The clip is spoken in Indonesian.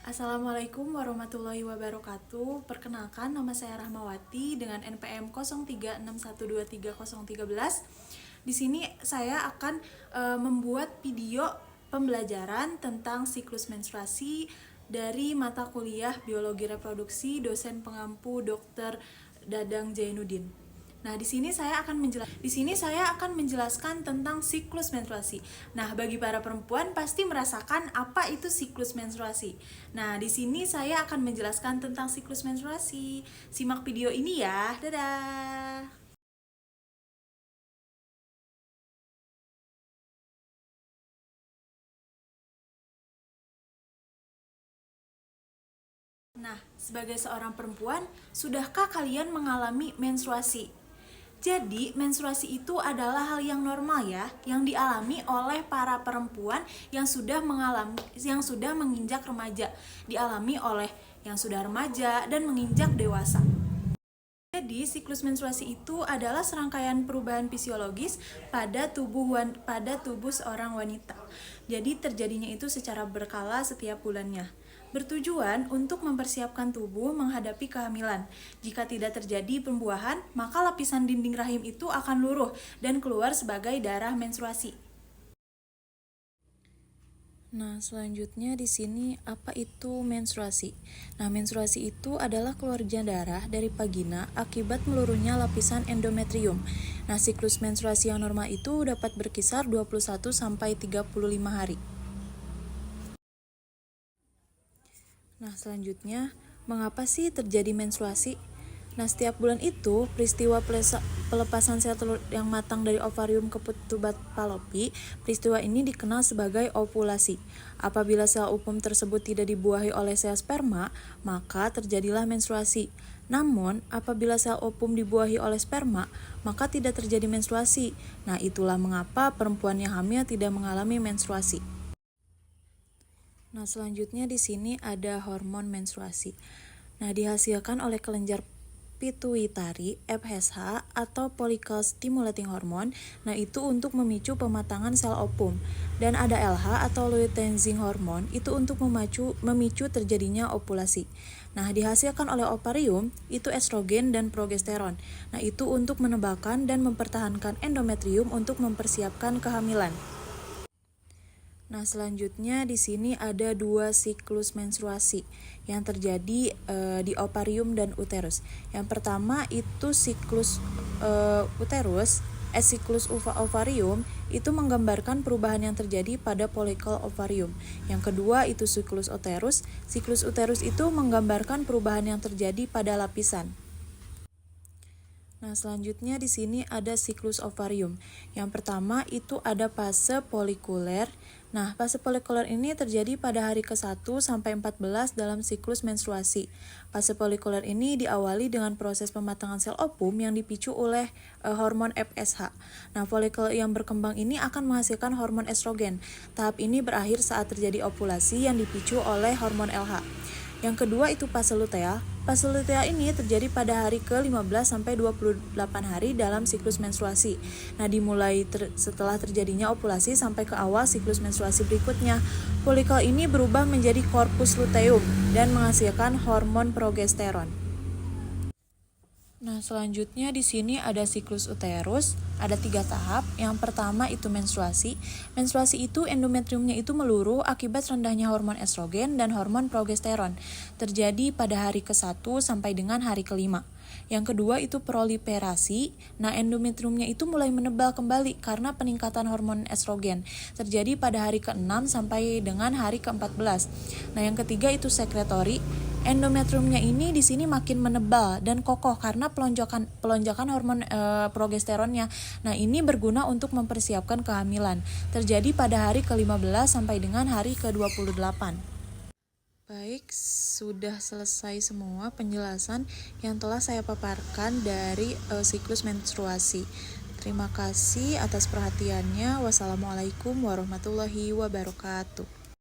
Assalamualaikum warahmatullahi wabarakatuh. Perkenalkan, nama saya Rahmawati dengan NPM 0361230013. Di sini saya akan membuat video pembelajaran tentang siklus menstruasi dari mata kuliah Biologi Reproduksi dosen pengampu Dr. Dadang Jainuddin. Nah, di sini saya akan menjelaskan tentang siklus menstruasi. Nah, bagi para perempuan pasti merasakan apa itu siklus menstruasi. Nah, di sini saya akan menjelaskan tentang siklus menstruasi. Simak video ini ya. Dadah. Nah, sebagai seorang perempuan, sudahkah kalian mengalami menstruasi? Jadi, menstruasi itu adalah hal yang normal ya, yang dialami oleh para perempuan yang sudah menginjak remaja, dialami oleh yang sudah remaja dan menginjak dewasa. Jadi, siklus menstruasi itu adalah serangkaian perubahan fisiologis pada tubuh seorang wanita. Jadi, terjadinya itu secara berkala setiap bulannya. Bertujuan untuk mempersiapkan tubuh menghadapi kehamilan. Jika tidak terjadi pembuahan, maka lapisan dinding rahim itu akan luruh dan keluar sebagai darah menstruasi. Nah, selanjutnya di sini apa itu menstruasi? Nah, menstruasi itu adalah keluarnya darah dari vagina akibat meluruhnya lapisan endometrium. Nah, siklus menstruasi yang normal itu dapat berkisar 21 sampai 35 hari. Nah, selanjutnya, mengapa sih terjadi menstruasi? Nah, setiap bulan itu, peristiwa pelepasan sel telur yang matang dari ovarium ke tubat Fallopi, peristiwa ini dikenal sebagai ovulasi. Apabila sel ovum tersebut tidak dibuahi oleh sel sperma, maka terjadilah menstruasi. Namun, apabila sel ovum dibuahi oleh sperma, maka tidak terjadi menstruasi. Nah, itulah mengapa perempuan yang hamil tidak mengalami menstruasi. Nah, selanjutnya di sini ada hormon menstruasi. Nah, dihasilkan oleh kelenjar pituitari, FSH, atau follicle stimulating hormone. Nah, itu untuk memicu pematangan sel ovum. Dan ada LH atau luteinizing hormone, itu untuk memicu terjadinya ovulasi. Nah, dihasilkan oleh ovarium, itu estrogen dan progesteron. Nah, itu untuk menebalkan dan mempertahankan endometrium untuk mempersiapkan kehamilan. Nah, selanjutnya di sini ada dua siklus menstruasi yang terjadi di ovarium dan uterus. Yang pertama itu siklus uterus, siklus ovarium itu menggambarkan perubahan yang terjadi pada folikel ovarium. Yang kedua itu siklus uterus. Siklus uterus itu menggambarkan perubahan yang terjadi pada lapisan. Nah, selanjutnya di sini ada siklus ovarium. Yang pertama itu ada fase folikuler. Nah, fase folikuler ini terjadi pada hari ke-1 sampai 14 dalam siklus menstruasi. Fase folikuler ini diawali dengan proses pematangan sel ovum yang dipicu oleh hormon FSH. Nah, folikel yang berkembang ini akan menghasilkan hormon estrogen. Tahap ini berakhir saat terjadi ovulasi yang dipicu oleh hormon LH. Yang kedua itu fase lutea. Fase lutea ini terjadi pada hari ke-15 sampai 28 hari dalam siklus menstruasi. Nah, dimulai setelah terjadinya ovulasi sampai ke awal siklus menstruasi berikutnya. Folikel ini berubah menjadi corpus luteum dan menghasilkan hormon progesteron. Nah, selanjutnya di sini ada siklus uterus, ada 3 tahap. Yang pertama itu menstruasi. Menstruasi itu endometriumnya itu meluruh akibat rendahnya hormon estrogen dan hormon progesteron. Terjadi pada hari ke-1 sampai dengan hari ke-5. Yang kedua itu proliferasi. Nah, endometriumnya itu mulai menebal kembali karena peningkatan hormon estrogen. Terjadi pada hari ke-6 sampai dengan hari ke-14. Nah, yang ketiga itu sekretori. Endometriumnya ini di sini makin menebal dan kokoh karena pelonjakan hormon progesteronnya. Nah, ini berguna untuk mempersiapkan kehamilan. Terjadi pada hari ke-15 sampai dengan hari ke-28. Baik, sudah selesai semua penjelasan yang telah saya paparkan dari siklus menstruasi. Terima kasih atas perhatiannya. Wassalamualaikum warahmatullahi wabarakatuh.